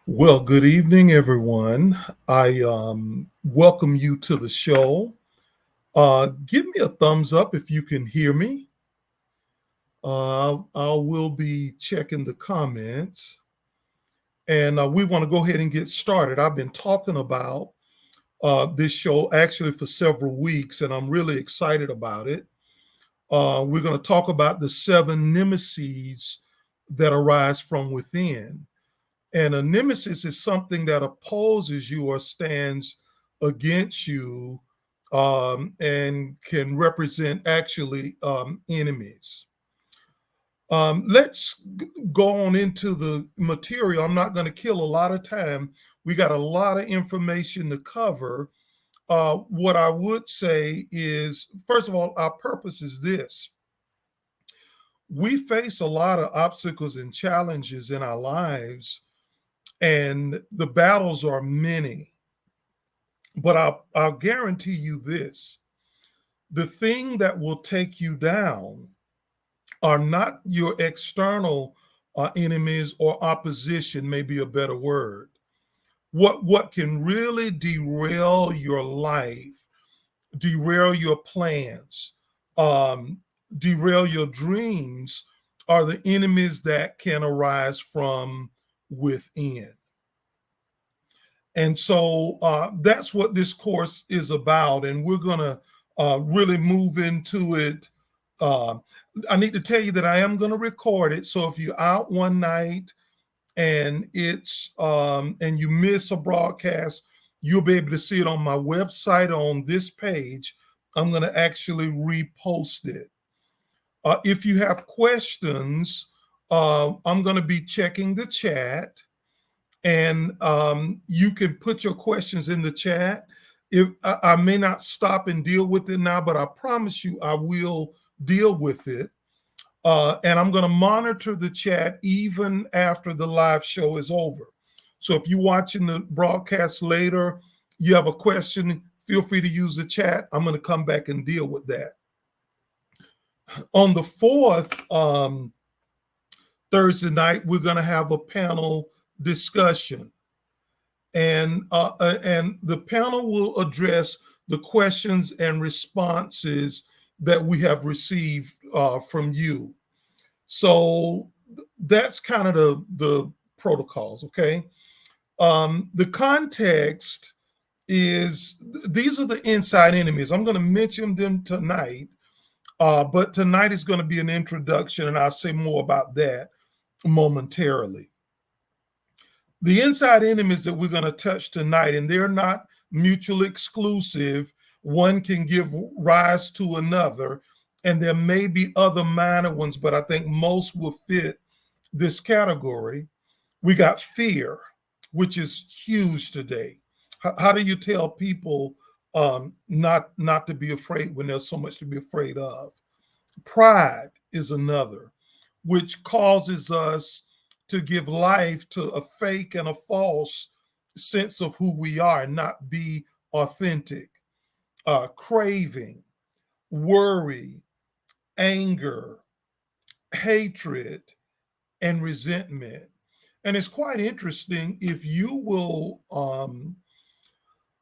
Well, good evening, everyone. I welcome you to the show. Give me a thumbs up if you can hear me. I will be checking the comments, and we want to go ahead and get started. I've been talking about this show actually for several weeks, and I'm really excited about it. We're going to talk about the seven nemeses that arise from within. And a nemesis is something that opposes you or stands against you and can represent actually enemies. Let's go on into the material. I'm not going to kill a lot of time. We got a lot of information to cover. What I would say is, first of all, our purpose is this. We face a lot of obstacles and challenges in our lives, and the battles are many. But I'll guarantee you this: the thing that will take you down are not your external enemies or opposition, maybe a better word. What can really derail your life, derail your plans, um, derail your dreams, are the enemies that can arise from within. And so that's what this course is about. And we're going to really move into it. Uh, I need to tell you that I am going to record it. So if you're out one night and and you miss a broadcast, you'll be able to see it on my website on this page. I'm going to actually repost it. If you have questions, I'm going to be checking the chat, and you can put your questions in the chat. If I may not stop and deal with it now, but I promise you I will deal with it. And I'm going to monitor the chat even after the live show is over. So if you're watching the broadcast later, you have a question, feel free to use the chat. I'm going to come back and deal with that. On the fourth Thursday night, we're going to have a panel discussion. And the panel will address the questions and responses that we have received from you. So that's kind of the protocols, okay? The context is these are the inside enemies. I'm going to mention them tonight, but tonight is going to be an introduction, and I'll say more about that momentarily. The inside enemies that we're going to touch tonight, and they're not mutually exclusive. One can give rise to another, and there may be other minor ones, but I think most will fit this category. We got fear, which is huge today. How do you tell people not to be afraid when there's so much to be afraid of? Pride is another, which causes us to give life to a fake and a false sense of who we are and not be authentic. Craving, worry, anger, hatred, and resentment. And it's quite interesting if you will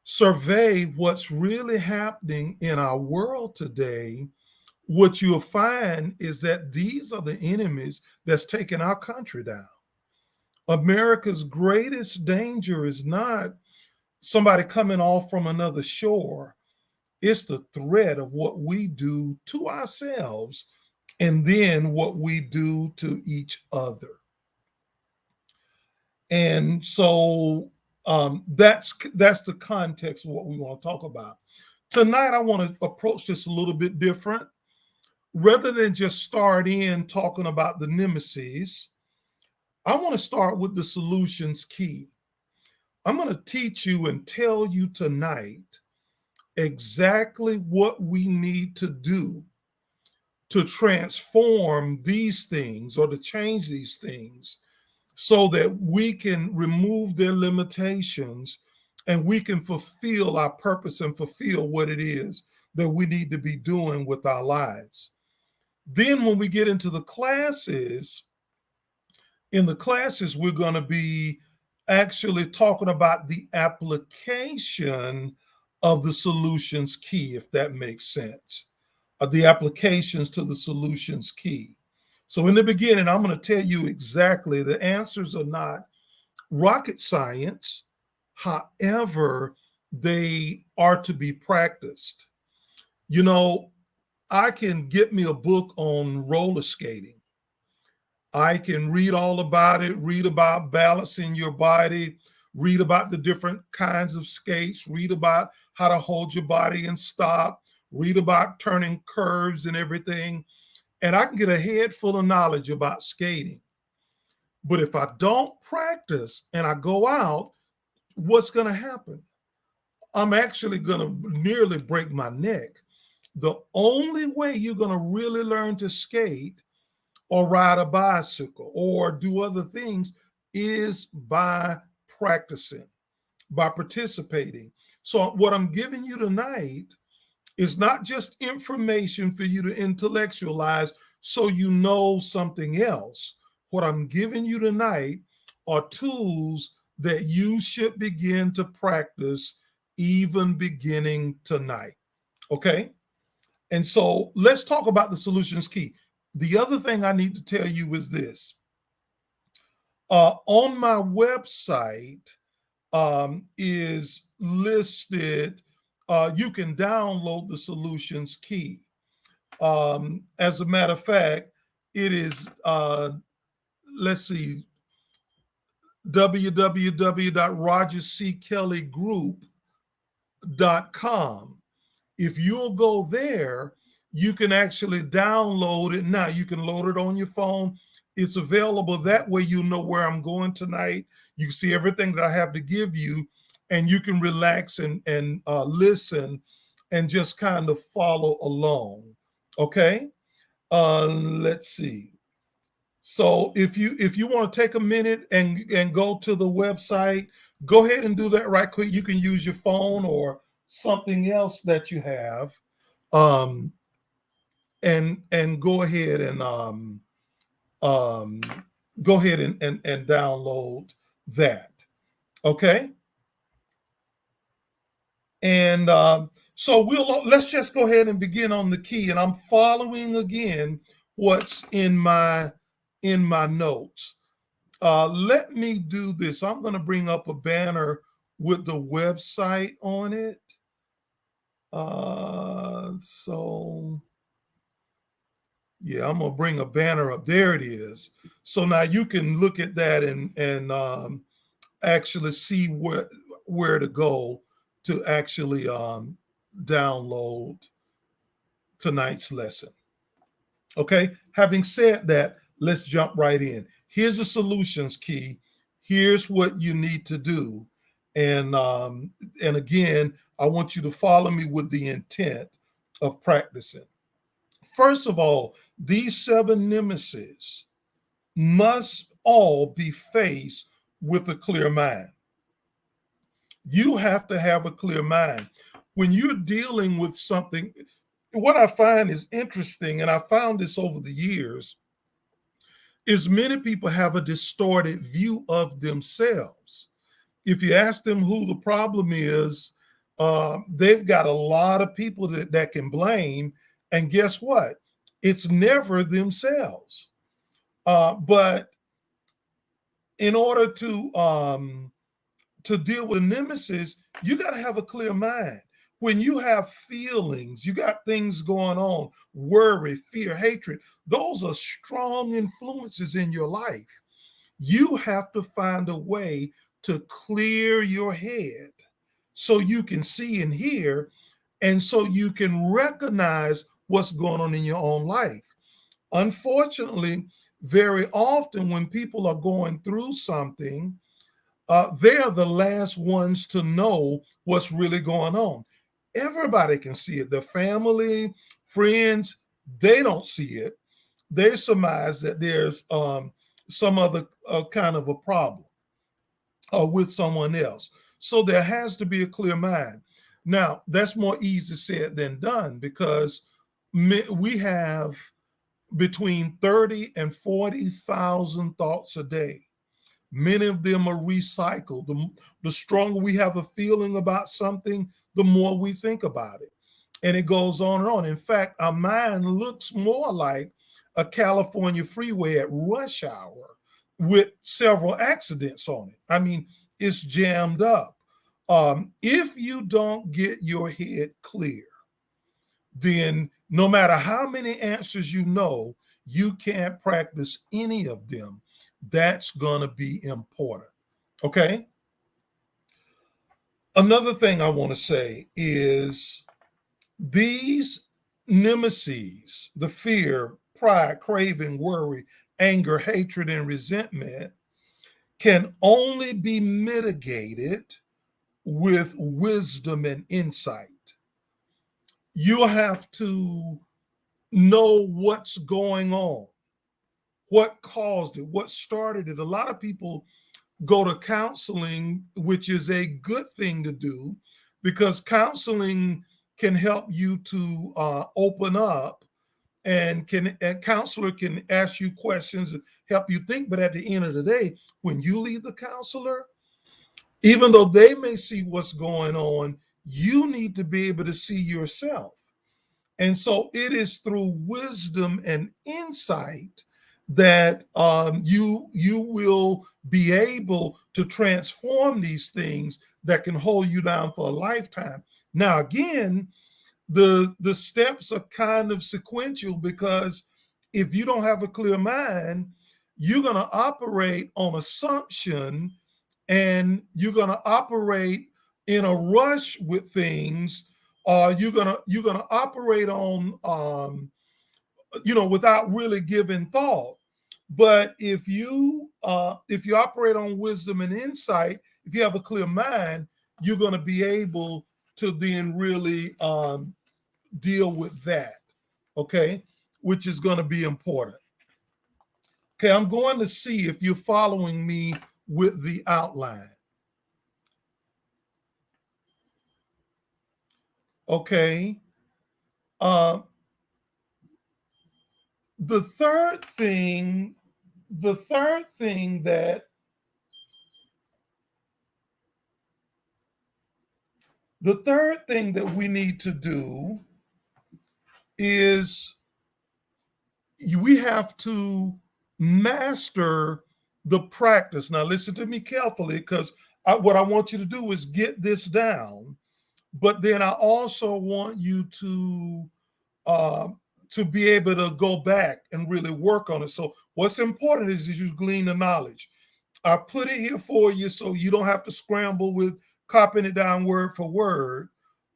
survey what's really happening in our world today. What you'll find is that these are the enemies that's taking our country down. America's greatest danger is not somebody coming off from another shore. It's the threat of what we do to ourselves and then what we do to each other. And so that's the context of what we want to talk about. Tonight, I want to approach this a little bit different. Rather than just start in talking about the nemesis, I want to start with the solutions key. I'm going to teach you and tell you tonight exactly what we need to do to transform these things or to change these things so that we can remove their limitations and we can fulfill our purpose and fulfill what it is that we need to be doing with our lives. Then, when we get into the classes, in the classes, we're going to be actually talking about the application of the solutions key, if that makes sense. The applications to the solutions key. So, in the beginning, I'm going to tell you exactly the answers are not rocket science. However, they are to be practiced. You know, I can get me a book on roller skating. I can read all about it, read about balancing your body, read about the different kinds of skates, read about how to hold your body and stop, read about turning curves and everything. And I can get a head full of knowledge about skating. But if I don't practice and I go out, what's going to happen? I'm actually going to nearly break my neck. The only way you're going to really learn to skate or ride a bicycle or do other things is by practicing, by participating. So, what I'm giving you tonight is not just information for you to intellectualize so you know something else. What I'm giving you tonight are tools that you should begin to practice even beginning tonight. Okay? And so let's talk about the solutions key. The other thing I need to tell you is this. On my website is listed, you can download the solutions key. As a matter of fact, it is, let's see, www.rogerckelleygroup.com. If you'll go there, you can actually download it now. You can load it on your phone. It's available. That way you know where I'm going tonight. You can see everything that I have to give you, and you can relax and listen and just kind of follow along. Okay. Let's see. So if you want to take a minute and go to the website, go ahead and do that right quick. You can use your phone or something else that you have, um, and um, go ahead and download that. Okay, and so let's just go ahead and begin on the key. And I'm following again what's in my notes. Let me do this. I'm going to bring up a banner with the website on it. So yeah, I'm gonna bring a banner up. There it is. So now you can look at that and actually see where to go to actually download tonight's lesson. Okay. Having said that, let's jump right in. Here's a solutions key. Here's what you need to do. And again, I want you to follow me with the intent of practicing. First of all, these seven nemesis must all be faced with a clear mind. You have to have a clear mind. When you're dealing with something, what I find is interesting, and I found this over the years, is many people have a distorted view of themselves. If you ask them who the problem is, they've got a lot of people that can blame. And guess what? It's never themselves. But in order to deal with nemesis, you got to have a clear mind. When you have feelings, you got things going on, worry, fear, hatred, those are strong influences in your life. You have to find a way to clear your head so you can see and hear, and so you can recognize what's going on in your own life. Unfortunately, very often when people are going through something, they are the last ones to know what's really going on. Everybody can see it. The family, friends, they don't see it. They surmise that there's some other kind of a problem with someone else. So there has to be a clear mind. Now, that's more easy said than done because we have between 30 and 40,000 thoughts a day. Many of them are recycled. The stronger we have a feeling about something, the more we think about it. And it goes on and on. In fact, our mind looks more like a California freeway at rush hour with several accidents on it. I mean, it's jammed up. If you don't get your head clear, then no matter how many answers you know, you can't practice any of them. That's going to be important. Okay. Another thing I want to say is these nemesis, the fear, pride, craving, worry, anger, hatred, and resentment, can only be mitigated with wisdom and insight. You have to know what's going on, what caused it, what started it. A lot of people go to counseling, which is a good thing to do because counseling can help you to open up, and a counselor can ask you questions and help you think. But at the end of the day, when you leave the counselor, even though they may see what's going on, you need to be able to see yourself. And so it is through wisdom and insight that you will be able to transform these things that can hold you down for a lifetime. Now, again, the steps are kind of sequential because if you don't have a clear mind, you're going to operate on assumption, and you're going to operate in a rush with things. You're gonna operate on without really giving thought. But if you operate on wisdom and insight, if you have a clear mind, you're going to be able to then really deal with that. Okay, which is going to be important. Okay, I'm going to see if you're following me with the outline. Okay. Uh, the third thing, the third thing that the third thing that we need to do is we have to master the practice. Now, listen to me carefully because what I want you to do is get this down, but then I also want you uh, to be able to go back and really work on it. So, what's important is you glean the knowledge. I put it here for you so you don't have to scramble with copying it down word for word,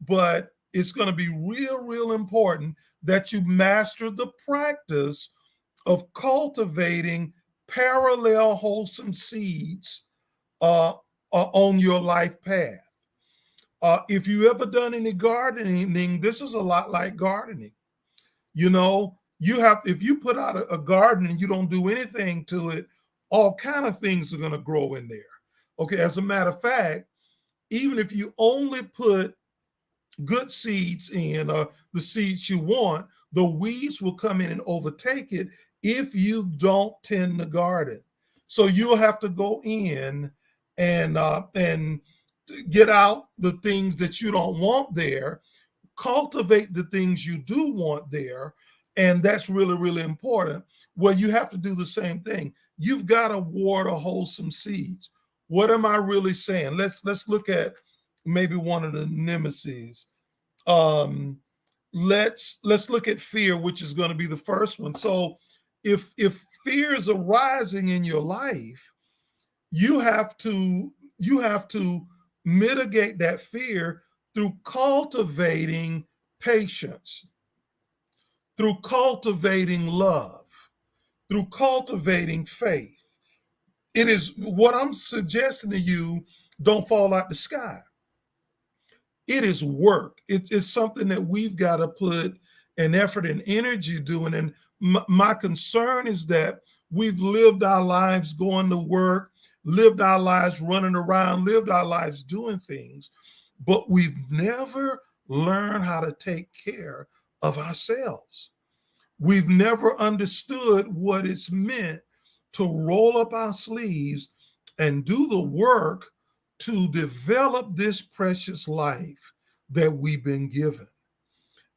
but it's going to be real, real important that you master the practice of cultivating parallel wholesome seeds uh, on your life path. If you ever done any gardening, this is a lot like gardening. You have, if you put out a garden and you don't do anything to it, all kind of things are going to grow in there. Okay, as a matter of fact, even if you only put good seeds in, the seeds you want, the weeds will come in and overtake it if you don't tend the garden. So you'll have to go in and get out the things that you don't want there, cultivate the things you do want there, and that's really, really important. Well, you have to do the same thing. You've got to water wholesome seeds. What am I really saying? Let's look at maybe one of the nemesis. um let's look at fear, which is going to be the first one. So if fear is arising in your life, you have to mitigate that fear through cultivating patience, through cultivating love, through cultivating faith. It is what I'm suggesting to you. Don't fall out the sky. It is work. It's something that we've got to put an effort and energy doing. And my concern is that We've lived our lives going to work, lived our lives running around, lived our lives doing things, but we've never learned how to take care of ourselves. We've never understood what it's meant to roll up our sleeves and do the work to develop this precious life that we've been given.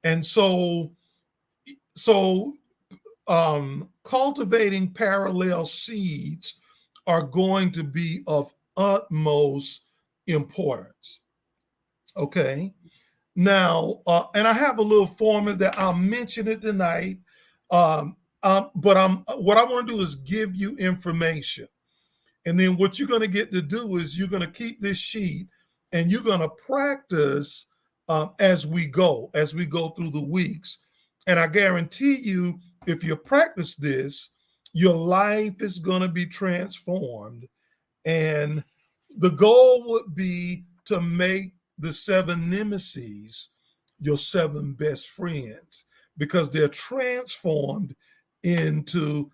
And so cultivating parallel seeds are going to be of utmost importance. Okay. Now, and I have a little formula that I'll mention it tonight. But what I want to do is give you information. And then what you're going to get to do is you're going to keep this sheet and you're going to practice as we go through the weeks. And I guarantee you, if you practice this, your life is going to be transformed. And the goal would be to make the seven nemesis your seven best friends because they're transformed into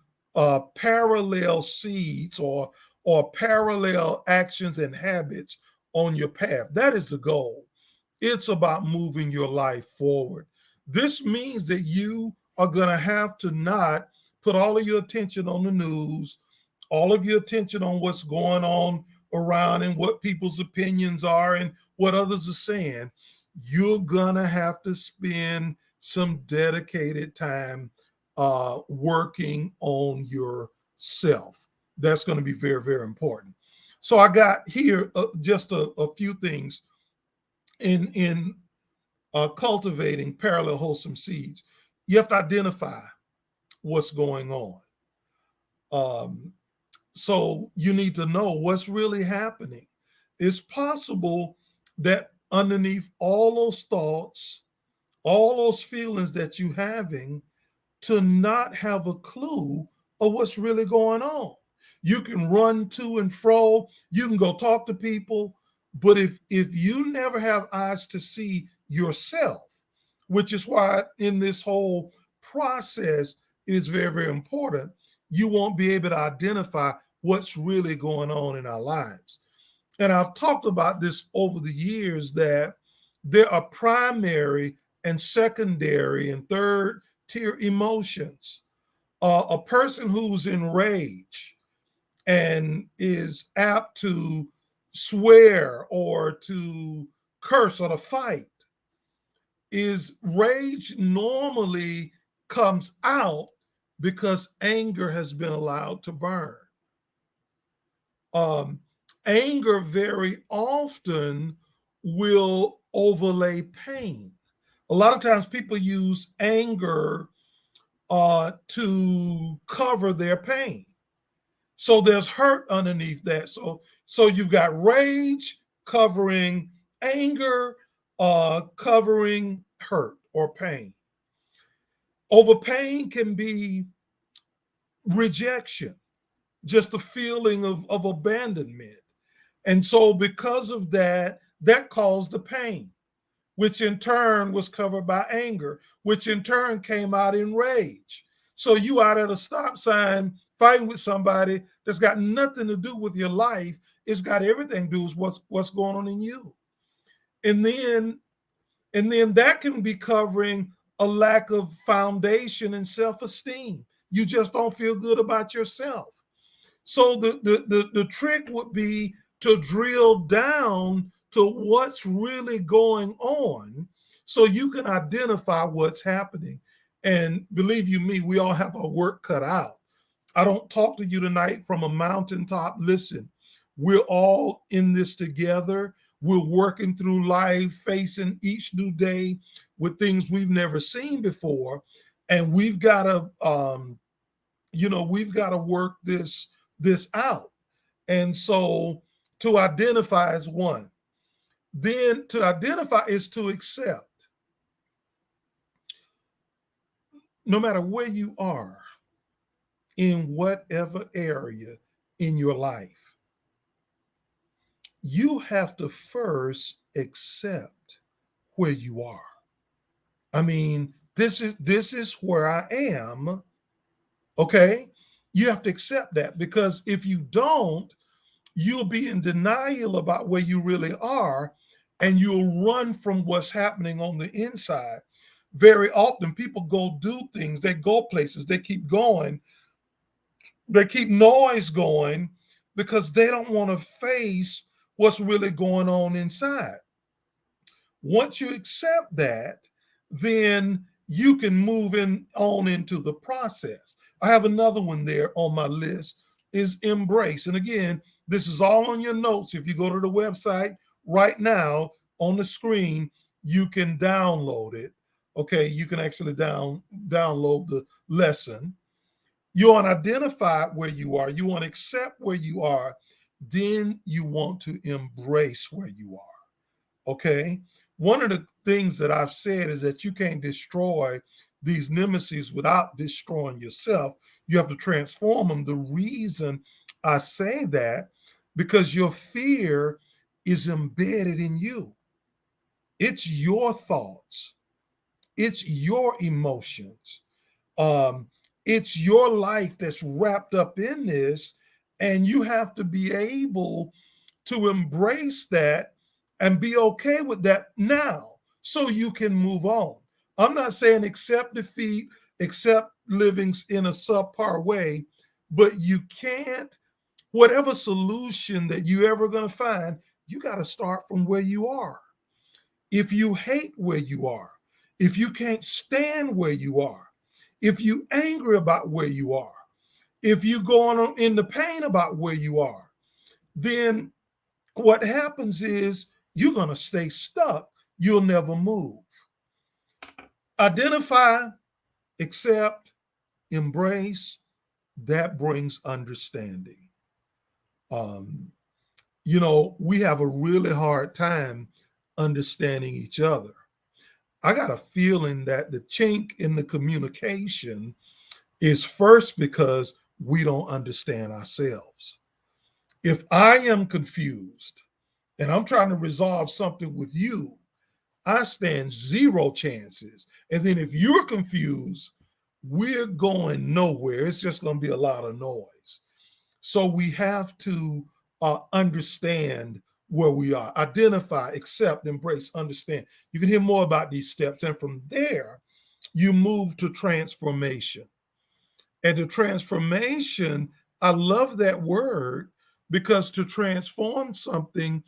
parallel seeds or parallel actions and habits on your path. That is the goal. It's about moving your life forward. This means that you are going to have to not put all of your attention on the news, all of your attention on what's going on around and what people's opinions are and what others are saying. You're going to have to spend some dedicated time working on yourself. That's going to be very, very important. So I got here just a few things in cultivating parallel wholesome seeds. You have to identify what's going on. Um, so you need to know what's really happening. It's possible that underneath all those thoughts, all those feelings that you having, to not have a clue of what's really going on. You can run to and fro, you can go talk to people, but if you never have eyes to see yourself, which is why in this whole process it is very, very important, you won't be able to identify what's really going on in our lives. And I've talked about this over the years that there are primary and secondary and third tier emotions. A person who's in rage and is apt to swear or to curse or to fight is rage normally comes out because anger has been allowed to burn. um, Anger very often will overlay pain. A lot of times people use anger to cover their pain. So there's hurt underneath that. So you've got rage covering anger, covering hurt or pain. Over pain can be rejection, just a feeling of abandonment. And so, because of that, that caused the pain, which in turn was covered by anger, which in turn came out in rage. So, you out at a stop sign fighting with somebody that's got nothing to do with your life. It's got everything to do with what's going on in you. And then that can be covering a lack of foundation and self-esteem. You just don't feel good about yourself. So the trick would be to drill down to what's really going on so you can identify what's happening. And believe you me, we all have our work cut out. I don't talk to you tonight from a mountaintop. Listen, we're all in this together. We're working through life, facing each new day with things we've never seen before. And we've got to we've got to work this out. And so to identify is one. Then to identify is to accept. No matter where you are, in whatever area in your life, you have to first accept where you are. I mean, this is where I am. Okay. You have to accept that, because if you don't, you'll be in denial about where you really are, and you'll run from what's happening on the inside. Very often people go do things, they go places, they keep going, they keep noise going because they don't want to face what's really going on inside. Once you accept that, then you can move in on into the process. I have another one there on my list, is embrace. And again, this is all on your notes. If you go to the website right now on the screen, you can download it. Okay, you can actually download the lesson. You want to identify where you are, you want to accept where you are, then you want to embrace where you are. Okay. One of the things that I've said is that you can't destroy these nemesis without destroying yourself. You have to transform them. The reason I say that, because your fear is embedded in you. It's your thoughts, it's your emotions, um, it's your life that's wrapped up in this, and you have to be able to embrace that and be okay with that now so you can move on. I'm not saying accept defeat, accept living in a subpar way, but you can't, whatever solution that you ever going to find, you got to start from where you are. If you hate where you are, if you can't stand where you are, if you angry about where you are, if you going on in the pain about where you are, then what happens is you're going to stay stuck. You'll never move. Identify, accept, embrace. That brings understanding. Um, we have a really hard time understanding each other. I got a feeling that the chink in the communication is first because we don't understand ourselves. If I am confused and I'm trying to resolve something with you, I stand zero chances. And then if you're confused, we're going nowhere. It's just going to be a lot of noise. So we have to understand where we are, identify, accept, embrace, understand. You can hear more about these steps. And from there, you move to transformation. And the transformation, I love that word, because to transform something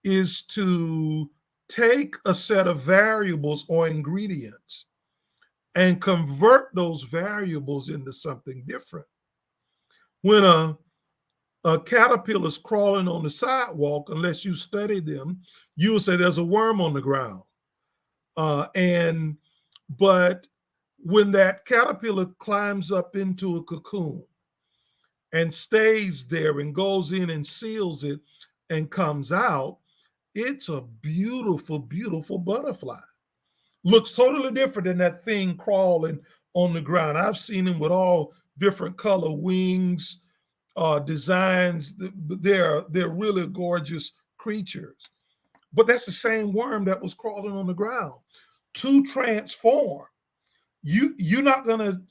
is to take a set of variables or ingredients and convert those variables into something different. When a caterpillar is crawling on the sidewalk, unless you study them, you will say there's a worm on the ground. And but when that caterpillar climbs up into a cocoon and stays there and goes in and seals it and comes out, it's a beautiful, beautiful butterfly. Looks totally different than that thing crawling on the ground. I've seen them with all different color wings, designs. They're really gorgeous creatures. But that's the same worm that was crawling on the ground. To transform, you're not gonna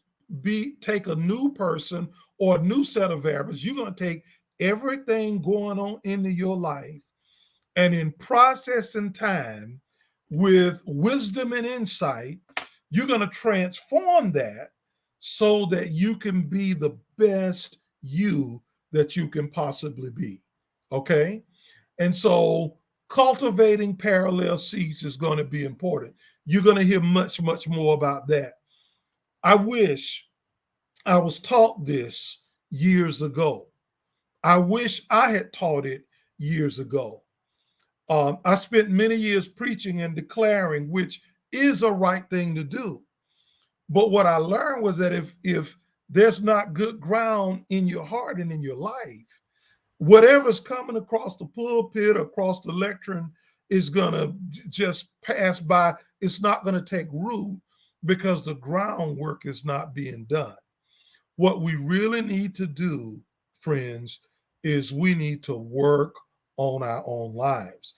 take a new person or a new set of variables. You're gonna take everything going on into your life, and in process and time, with wisdom and insight, you're going to transform that so that you can be the best you that you can possibly be. Okay? And so cultivating parallel seeds is going to be important. You're going to hear much, much more about that. I wish I was taught this years ago. I wish I had taught it years ago. I spent many years preaching and declaring, which is a right thing to do. But what I learned was that if there's not good ground in your heart and in your life, whatever's coming across the pulpit, across the lectern, is gonna just pass by. It's not gonna take root because the groundwork is not being done. What we really need to do, friends, is we need to work on our own lives.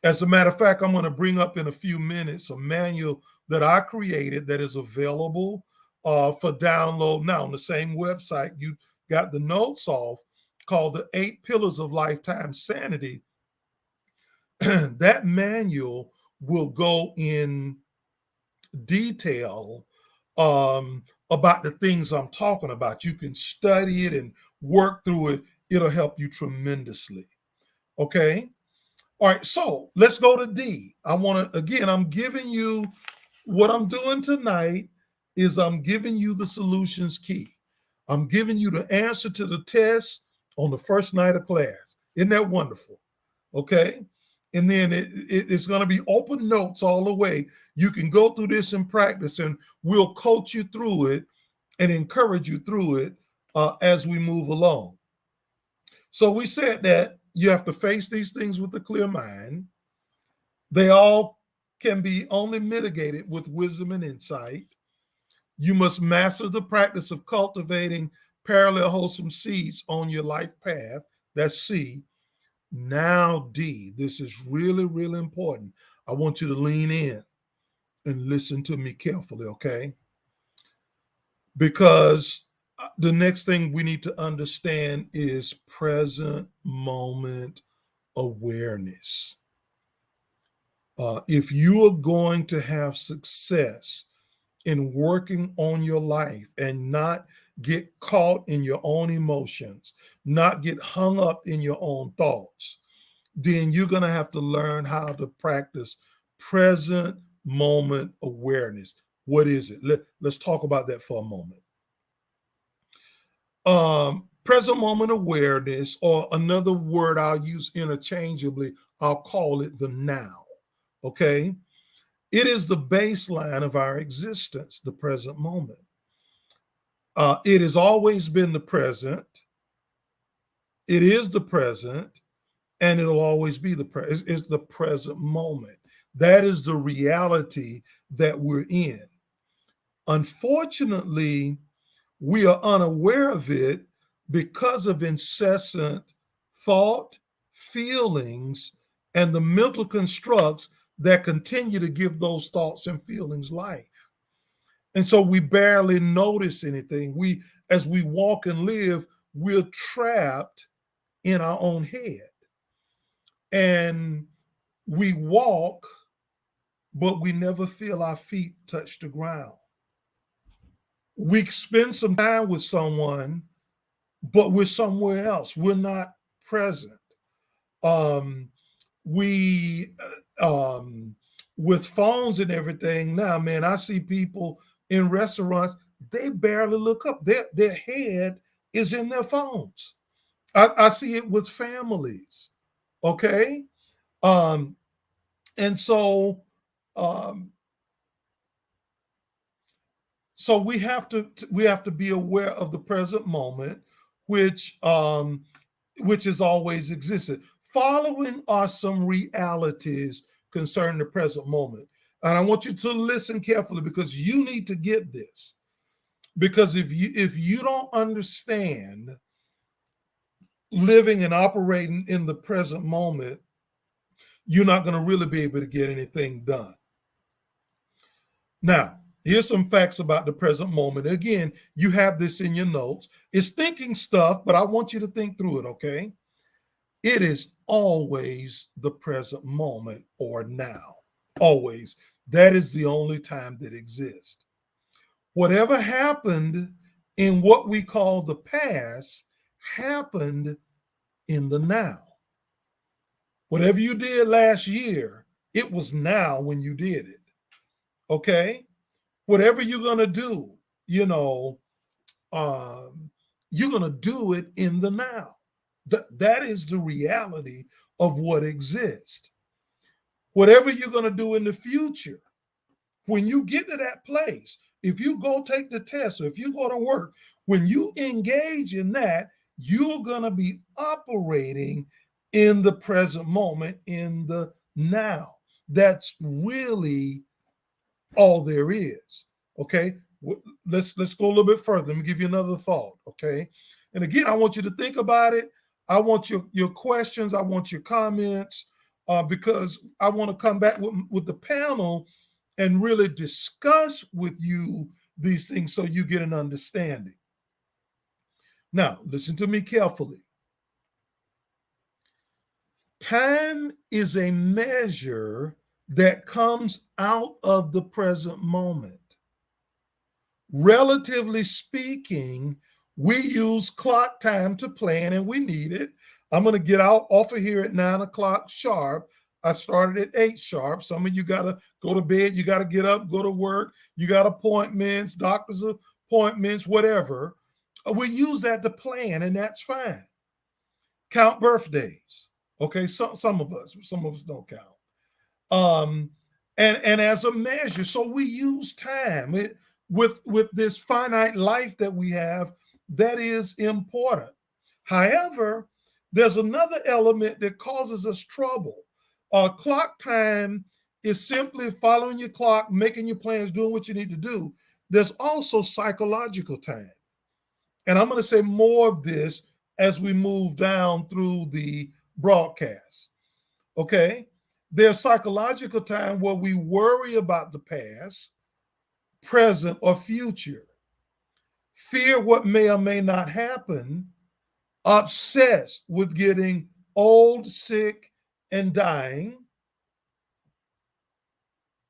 As a matter of fact, I'm going to bring up in a few minutes a manual that I created that is available for download now on the same website. You got the notes off, called The 8 Pillars of Lifetime Sanity, that manual will go in detail about the things I'm talking about. You can study it and work through it. It'll help you tremendously. Okay. All right. So let's go to D. Again, I'm giving you what I'm doing tonight is I'm giving you the solutions key. I'm giving you the answer to the test on the first night of class. Isn't that wonderful? Okay. And then it's going to be open notes all the way. You can go through this and practice, and we'll coach you through it and encourage you through it as we move along. So we said that you have to face these things with a clear mind. They all can be only mitigated with wisdom and insight. You must master the practice of cultivating parallel wholesome seeds on your life path. That's C. Now, D, this is really, really important. I want you to lean in and listen to me carefully, okay? Because the next thing we need to understand is present moment awareness. If you are going to have success in working on your life and not get caught in your own emotions, not get hung up in your own thoughts, then you're going to have to learn how to practice present moment awareness. What is it? Let's talk about that for a moment. Present moment awareness, or another word I'll use interchangeably, I'll call it the now. Okay. It is the baseline of our existence, the present moment. It has always been the present. It is the present, and it'll always be the present. It's the present moment. That is the reality that we're in. Unfortunately, we are unaware of it because of incessant thought, feelings, and the mental constructs that continue to give those thoughts and feelings life. And so we barely notice anything. As we walk and live, we're trapped in our own head. And we walk, but we never feel our feet touch the ground. We spend some time with someone, but we're somewhere else. We're not present. Um, we with phones and everything now, man, I see people in restaurants, they barely look up. Their head is in their phones. I see it with families. Okay. Um, and um, so we have to be aware of the present moment, which which has always existed. Following are some realities concerning the present moment. And I want you to listen carefully because you need to get this. Because if you don't understand living and operating in the present moment, you're not going to really be able to get anything done. Now, here's some facts about the present moment. Again, you have this in your notes. It's thinking stuff, but I want you to think through it, okay? It is always the present moment or now. Always. That is the only time that exists. Whatever happened in what we call the past happened in the now. Whatever you did last year, it was now when you did it. Okay? Whatever you're going to do, you know, you're going to do it in the now. That is the reality of what exists. Whatever you're going to do in the future, when you get to that place, if you go take the test or if you go to work, when you engage in that, you're going to be operating in the present moment, in the now. That's really all there is. Okay. Let's go a little bit further. Let me give you another thought. Okay. And again, I want you to think about it. I want your questions. I want your comments because I want to come back with the panel and really discuss with you these things so you get an understanding. Now, listen to me carefully. Time is a measure that comes out of the present moment. Relatively speaking, we use clock time to plan and we need it. I'm going to get out off of here at 9 o'clock sharp. I started at 8 sharp. Some of you got to go to bed. You got to get up, go to work. You got appointments, doctor's appointments, whatever. We use that to plan, and that's fine. Count birthdays. Okay, so, some of us don't count. um, and as a measure. So we use time with this finite life that we have. That is important. However, there's another element that causes us trouble. Clock time is simply following your clock, making your plans, doing what you need to do. There's also psychological time, and I'm going to say more of this as we move down through the broadcast. Okay. There's psychological time where we worry about the past, present, or future, fear what may or may not happen, obsessed with getting old, sick, and dying.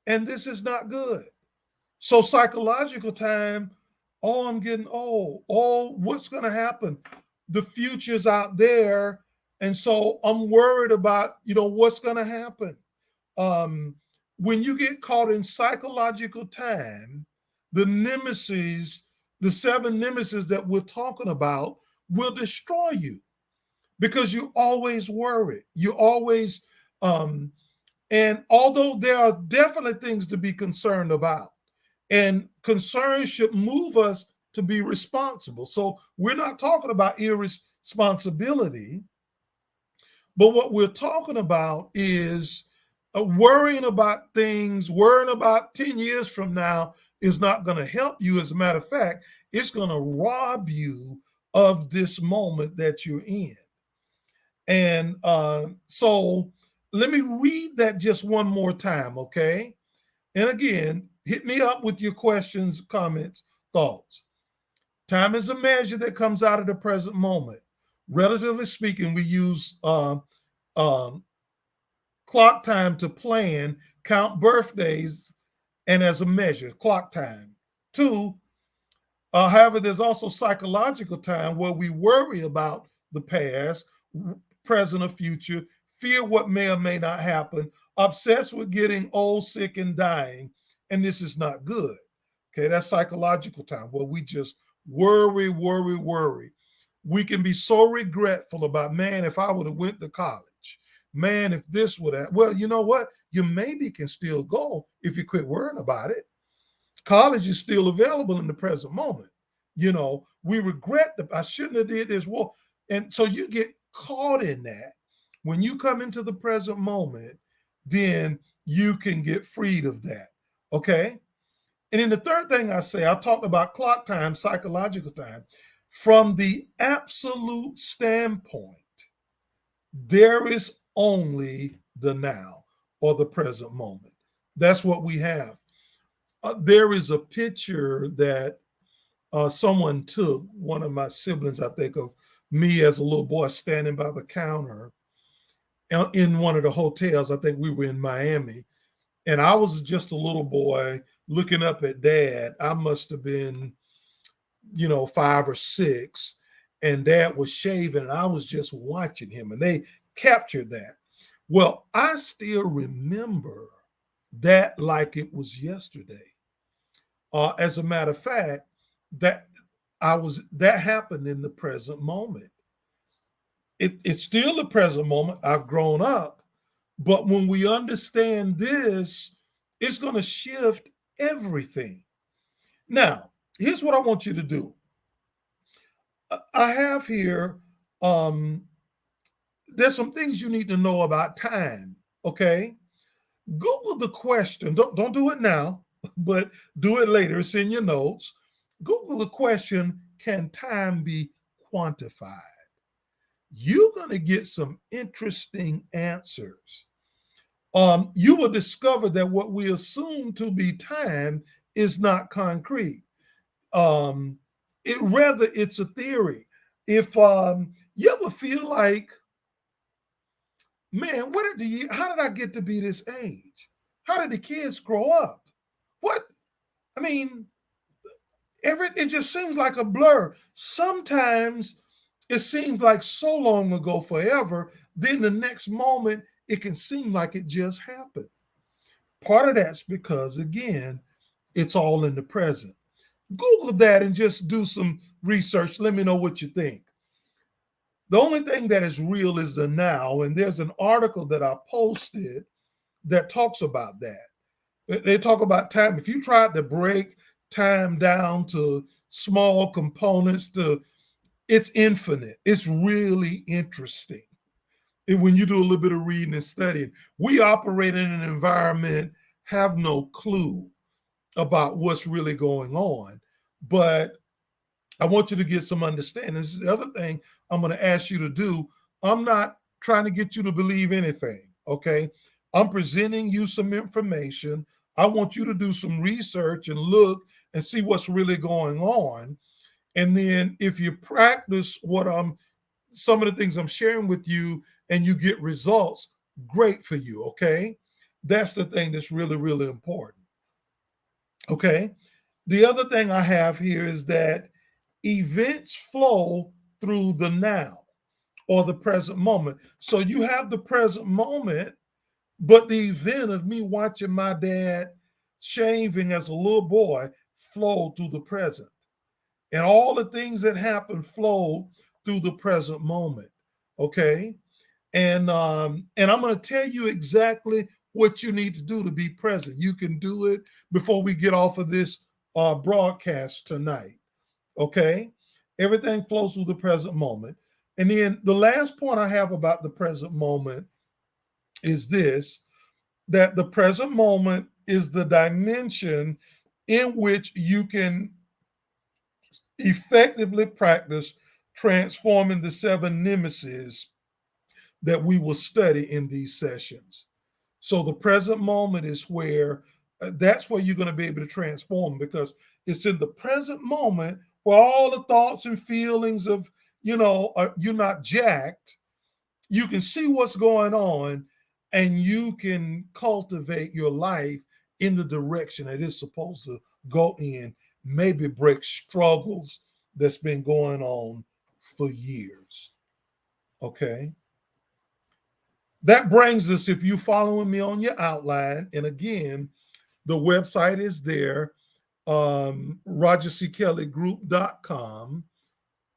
And this is not good. So, psychological time, oh, I'm getting old. Oh, what's going to happen? The future's out there. And so I'm worried about, what's going to happen. um, when you get caught in psychological time, the nemesis, the 7 nemesis that we're talking about, will destroy you because you always worry. You always, and although there are definitely things to be concerned about, and concern should move us to be responsible. So we're not talking about irresponsibility, but what we're talking about is worrying about things, worrying about 10 years from now is not going to help you. As a matter of fact, it's going to rob you of this moment that you're in. And so let me read that just one more time, okay? And again, hit me up with your questions, comments, thoughts. Time is a measure that comes out of the present moment. Relatively speaking, we use um, clock time to plan, count birthdays, and as a measure, clock time. Two, however, there's also psychological time where we worry about the past, present, or future, fear what may or may not happen, obsessed with getting old, sick, and dying, and this is not good. Okay, that's psychological time where we just worry, worry, worry. We can be so regretful about, man, if I would have went to college, man, if this would have. Well, you know what? You maybe can still go if you quit worrying about it. College is still available in the present moment. We regret that I shouldn't have did this. Well, and so you get caught in that. When you come into the present moment, then you can get freed of that. Okay. And then the third thing I say, I talked about clock time, psychological time. From the absolute standpoint, there is only the now or the present moment. That's what we have. There is a picture that someone took, one of my siblings, I think, of me as a little boy standing by the counter in one of the hotels. I think we were in Miami. And I was just a little boy looking up at dad. I must have been, 5 or 6. And dad was shaving, and I was just watching him. And they captured that. Well, I still remember that like it was yesterday. As a matter of fact, that that happened in the present moment. It's still the present moment. I've grown up, but when we understand this, it's going to shift everything. Now, here's what I want you to do. I have here. There's some things you need to know about time. Okay, Google the question. Don't do it now, but do it later. It's in your notes. Google the question: can time be quantified? You're going to get some interesting answers. You will discover that what we assume to be time is not concrete. Um, it's a theory. If you ever feel like, man, how did I get to be this age? How did the kids grow up? What? I mean, it just seems like a blur. Sometimes it seems like so long ago, forever. Then the next moment, it can seem like it just happened. Part of that's because, again, it's all in the present. Google that and just do some research. Let me know what you think. The only thing that is real is the now. And there's an article that I posted that talks about that. They talk about time. If you tried to break time down to small components, it's infinite. It's really interesting. And when you do a little bit of reading and studying, we operate in an environment, have no clue about what's really going on. But I want you to get some understanding. This is the other thing I'm going to ask you to do. I'm not trying to get you to believe anything, okay? I'm presenting you some information. I want you to do some research and look and see what's really going on. And then if you practice some of the things I'm sharing with you and you get results, great for you, okay? That's the thing that's really, really important, okay? The other thing I have here is that events flow through the now or the present moment. So you have the present moment, but the event of me watching my dad shaving as a little boy flowed through the present. And all the things that happen flow through the present moment. Okay. And I'm going to tell you exactly what you need to do to be present. You can do it before we get off of this broadcast tonight. Okay. Everything flows through the present moment. And then the last point I have about the present moment is this, that the present moment is the dimension in which you can effectively practice transforming the seven nemesis that we will study in these sessions. So the present moment is where that's where you're going to be able to transform, because it's in the present moment where all the thoughts and feelings of, you're not jacked. You can see what's going on and you can cultivate your life in the direction it is supposed to go in, maybe break struggles that's been going on for years. Okay. That brings us, if you following me on your outline, and again, the website is there, rogerckelleygroup.com.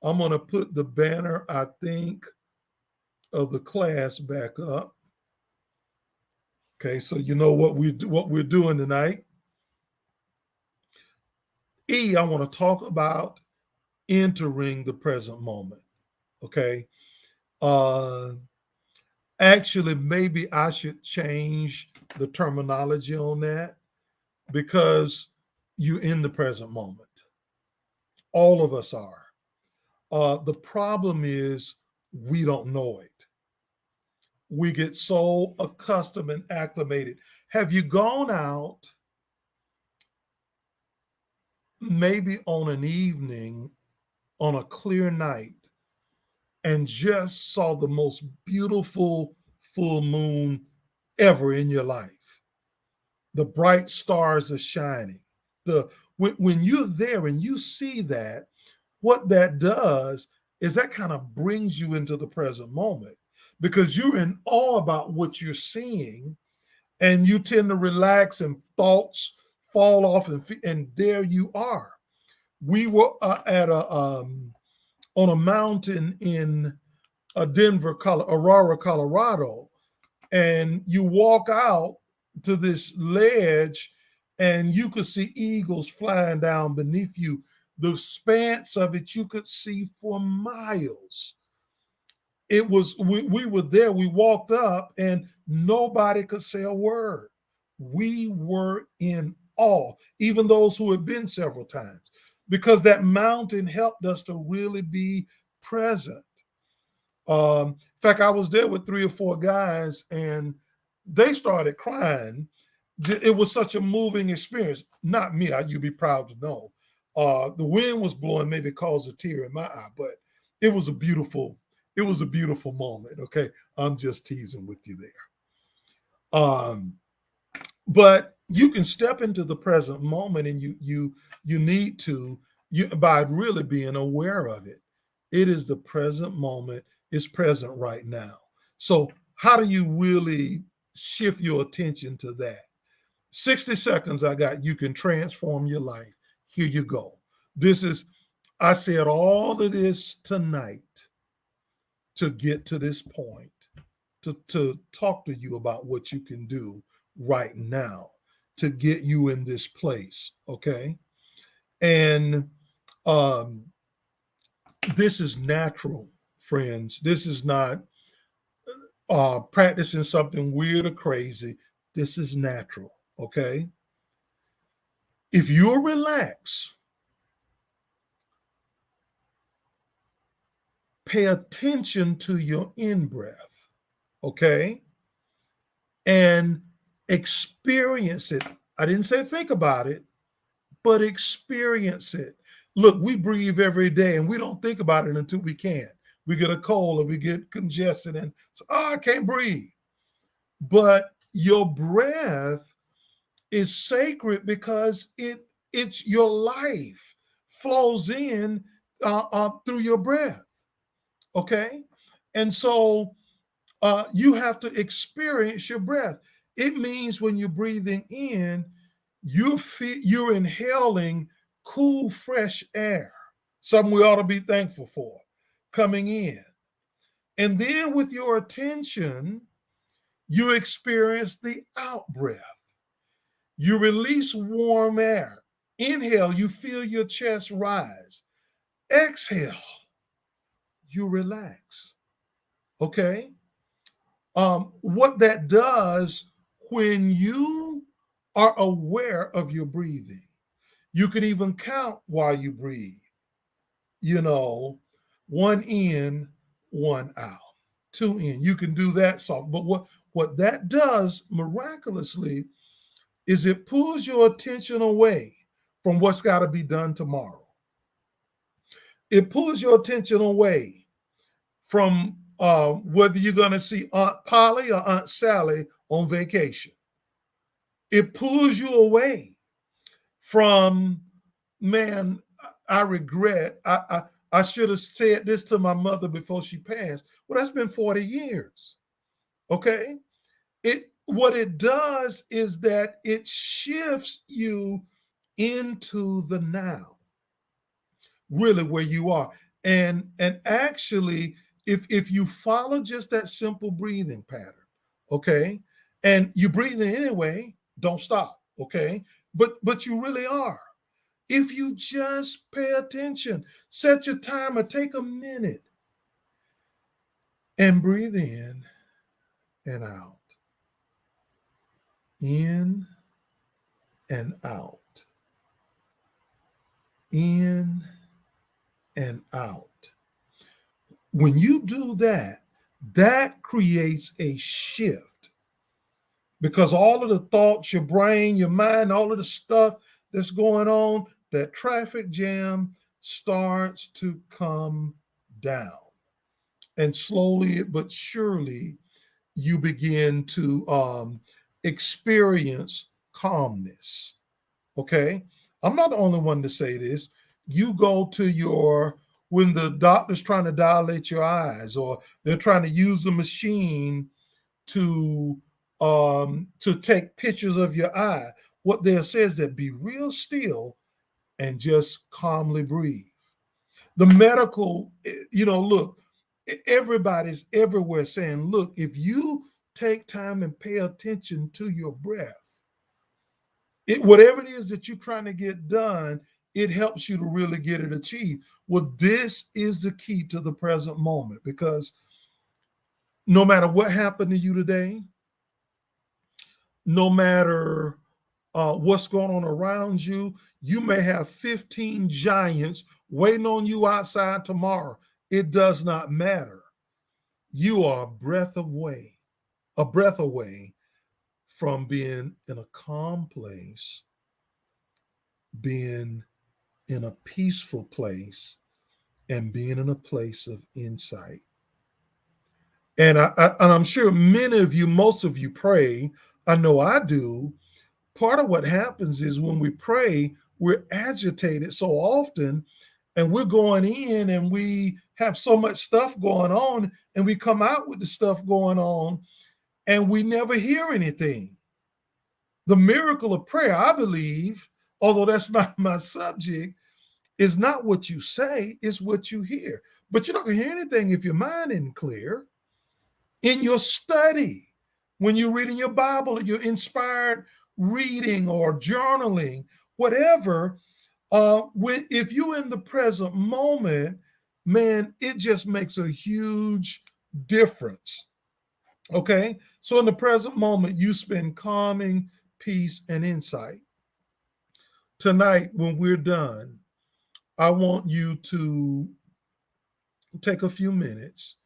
I'm going to put the banner, I think, of the class back up. Okay, so you know what we're doing tonight. I want to talk about entering the present moment. Okay. Uh Actually, maybe I should change the terminology on that, because you're in the present moment. All of us are. The problem is we don't know it. We get so accustomed and acclimated. Have you gone out maybe on an evening on a clear night and just saw the most beautiful full moon ever in your life? The bright stars are shining. When you're there and you see that, what that does is that kind of brings you into the present moment, because you're in awe about what you're seeing, and you tend to relax and thoughts fall off, and there you are. We were at a on a mountain in Aurora, Colorado, and you walk out to this ledge and you could see eagles flying down beneath you. The expanse of it you could see for miles. We were there, we walked up and nobody could say a word. We were in awe, even those who had been several times, because that mountain helped us to really be present. In fact, I was there with three or four guys, and they started crying. It was such a moving experience. Not me, you'd be proud to know. The wind was blowing, maybe caused a tear in my eye, but It was a beautiful, it was a beautiful moment. Okay. I'm just teasing with you there. But you can step into the present moment, and you need to, you by really being aware of it. It is the present moment. It's present right now. So how do you really shift your attention to that? 60 seconds I got. You can transform your life. Here you go. This is, I said all of this tonight to get to this point, to talk to you about what you can do right now to get you in this place. Okay. And um, this is natural, friends. This is not practicing something weird or crazy. This is natural. Okay. If you're relaxed, pay attention to your in breath. Okay. And experience it. I didn't say think about it, but experience it. Look, we breathe every day and we don't think about it until we can't. We get a cold or we get congested and so, oh, I can't breathe. But your breath is sacred because it's your life flows in through your breath. Okay, and so you have to experience your breath. It means when you're breathing in, you're inhaling cool, fresh air, something we ought to be thankful for, coming in. And then with your attention, you experience the out breath. You release warm air. Inhale, you feel your chest rise. Exhale, you relax. Okay? What that does when you are aware of your breathing, you can even count while you breathe, you know, one in, one out, two in. You can do that soft. But what that does miraculously is it pulls your attention away from what's got to be done tomorrow. It pulls your attention away from whether you're going to see Aunt Polly or Aunt Sally on vacation. It pulls you away from, man, I regret. I should have said this to my mother before she passed. Well, that's been 40 years. Okay. What it does is that it shifts you into the now, really where you are. And actually, if you follow just that simple breathing pattern, okay, and you breathe in anyway, don't stop, okay, but you really are. If you just pay attention, set your timer, take a minute and breathe in and out, in and out, in and out. When you do that, that creates a shift because all of the thoughts, your brain, your mind, all of the stuff that's going on, that traffic jam starts to come down. And slowly but surely, you begin to experience calmness. Okay. I'm not the only one to say this. You go to when the doctor's trying to dilate your eyes or they're trying to use a machine to take pictures of your eye, what they'll say is that be real still and just calmly breathe. The medical, look, everybody's everywhere saying, look, if you take time and pay attention to your breath, whatever it is that you're trying to get done, it helps you to really get it achieved. Well, this is the key to the present moment because no matter what happened to you today, no matter what's going on around you, you may have 15 giants waiting on you outside tomorrow. It does not matter. You are a breath away from being in a calm place, being in a peaceful place, and being in a place of insight. And I'm sure many of you, most of you pray. I know I do. Part of what happens is when we pray, we're agitated so often, and we're going in and we have so much stuff going on, and we come out with the stuff going on, and we never hear anything. The miracle of prayer, I believe, although that's not my subject, is not what you say, it's what you hear. But you're not going to hear anything if your mind isn't clear. In your study, when you're reading your Bible, or you're inspired reading or journaling, whatever, when if you're in the present moment, man, it just makes a huge difference. Okay, so in the present moment, you spend calming, peace, and insight. Tonight, when we're done, I want you to take a few minutes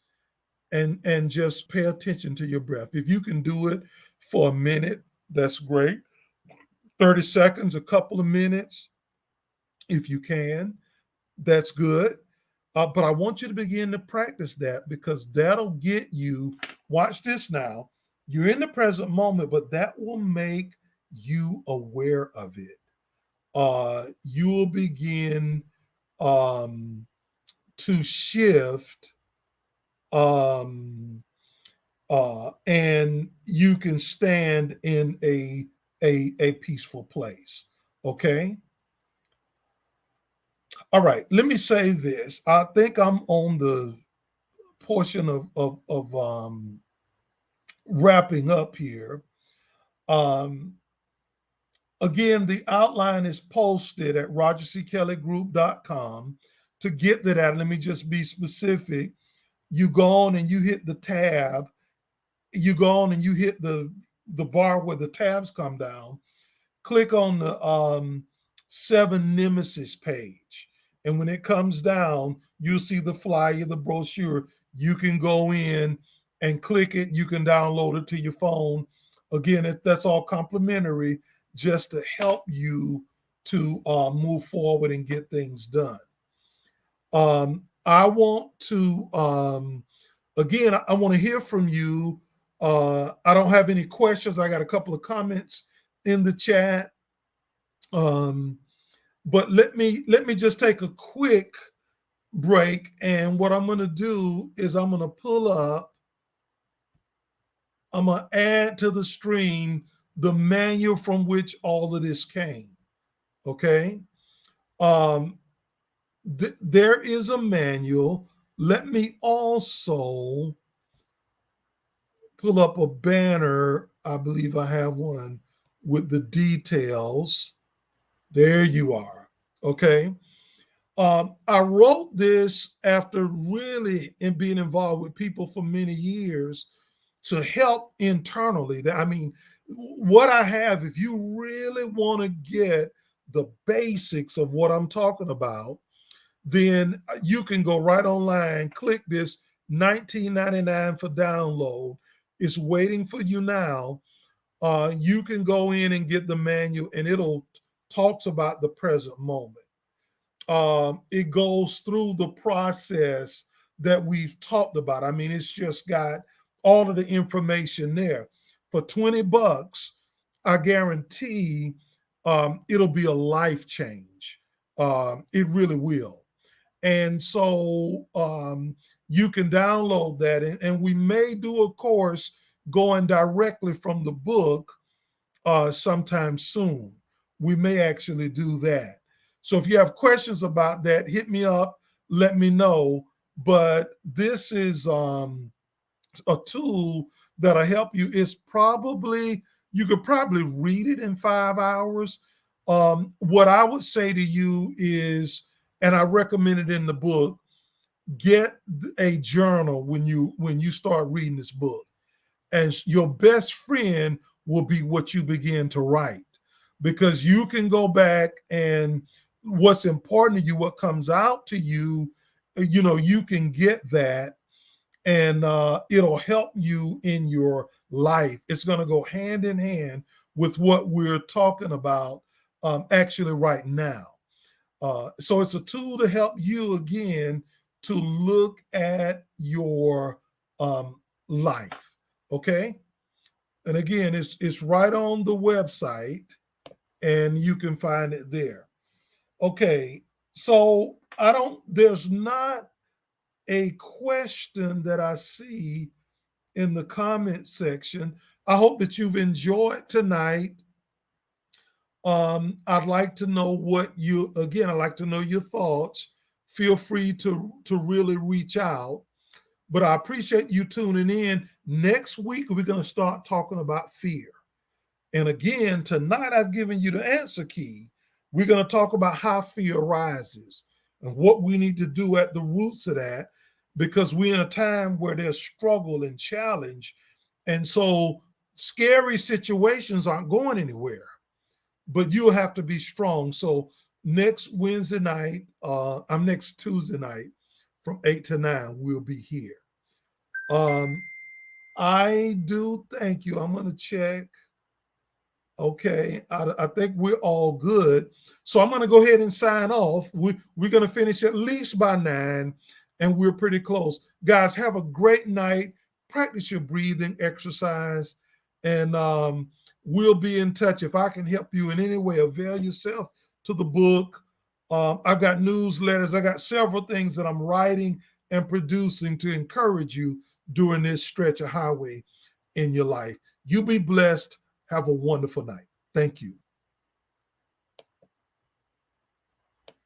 and just pay attention to your breath. If you can do it for a minute, that's great. 30 seconds, a couple of minutes, if you can, that's good. But I want you to begin to practice that, because that'll get you. Watch this now. You're in the present moment, but that will make you aware of it. You will begin um, to shift, um, and you can stand in a peaceful place. Okay. All right. Let me say this. I think I'm on the portion of wrapping up here. Um, Again, the outline is posted at rogerckelleygroup.com. To get to that, let me just be specific. You go on and you hit the tab. You go on and you hit the bar where the tabs come down. Click on the seven Nemesis page. And when it comes down, you'll see the flyer, the brochure. You can go in and click it. You can download it to your phone. Again, that's all complimentary, just to help you to move forward and get things done. I want to, again, I want to hear from you. I don't have any questions. I got a couple of comments in the chat. Um, but let me just take a quick break, and what I'm going to do is I'm going to pull up. I'm going to add to the stream the manual from which all of this came. Okay. Um, there is a manual. Let me also pull up a banner. I believe I have one with the details. There you are. Okay. I wrote this after really in being involved with people for many years to help internally. I mean, what I have, if you really want to get the basics of what I'm talking about, then you can go right online, click this $19.99 for download. It's waiting for you now. You can go in and get the manual, and it'll talks about the present moment. It goes through the process that we've talked about. I mean, it's just got all of the information there. For 20 bucks, I guarantee it'll be a life change. It really will. And so you can download that, and we may do a course going directly from the book sometime soon. We may actually do that. So if you have questions about that, hit me up, let me know. But this is a tool that'll help you. It's probably, you could probably read it in 5 hours. What I would say to you is, and I recommend it in the book, get a journal when you start reading this book, and your best friend will be what you begin to write, because you can go back and what's important to you, what comes out to you, you can get that, and it'll help you in your life. It's going to go hand in hand with what we're talking about actually right now. So it's a tool to help you again to look at your life. Okay. And again, it's right on the website and you can find it there. Okay. So there's not a question that I see in the comment section. I hope that you've enjoyed tonight. I'd like to know I'd like to know your thoughts. Feel free to really reach out. But I appreciate you tuning in. Next week, we're going to start talking about fear. And again, tonight I've given you the answer key. We're going to talk about how fear arises and what we need to do at the roots of that, because we're in a time where there's struggle and challenge. And so scary situations aren't going anywhere, but you'll have to be strong. So next Wednesday night, I'm next Tuesday night from 8 to 9, we'll be here. Um, I do thank you. I'm going to check. Okay, I think we're all good. So I'm going to go ahead and sign off. We're going to finish at least by 9, and we're pretty close. Guys, have a great night. Practice your breathing exercise, and we'll be in touch. If I can help you in any way, avail yourself to the book. I've got newsletters. I got several things that I'm writing and producing to encourage you during this stretch of highway in your life. You be blessed. Have a wonderful night. Thank you.